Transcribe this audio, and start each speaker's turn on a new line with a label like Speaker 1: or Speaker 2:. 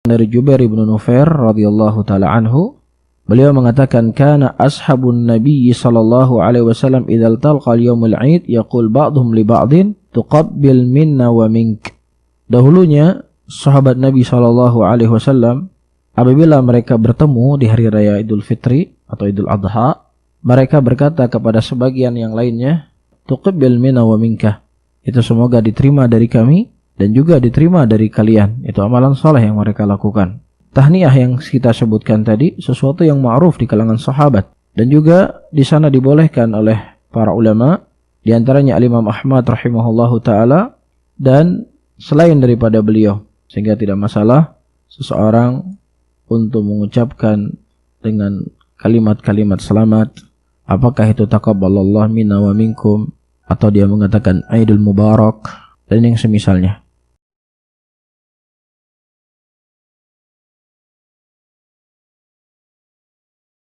Speaker 1: dari Jubair bin Nufair radhiyallahu taala anhu, beliau mengatakan kana ashabun nabiy sallallahu alaihi wasallam idzal talqa yaumul 'id yaqul ba'dhum li ba'din tuqabbil minna wa mink. Dahulunya sahabat Nabi sallallahu alaihi wasallam apabila mereka bertemu di hari raya Idul Fitri atau Idul Adha, mereka berkata kepada sebagian yang lainnya, tuqabbil minna wa minka. Itu semoga diterima dari kami dan juga diterima dari kalian. Itu amalan saleh yang mereka lakukan. Tahniyah yang kita sebutkan tadi sesuatu yang ma'ruf di kalangan sahabat, dan juga di sana dibolehkan oleh para ulama, di antaranya Al-Imam Ahmad rahimahullahu taala dan selain daripada beliau, sehingga tidak masalah seseorang untuk mengucapkan dengan kalimat-kalimat selamat, apakah itu taqabbalallahu minna wa minkum atau dia mengatakan Aidul Mubarak dan yang semisalnya.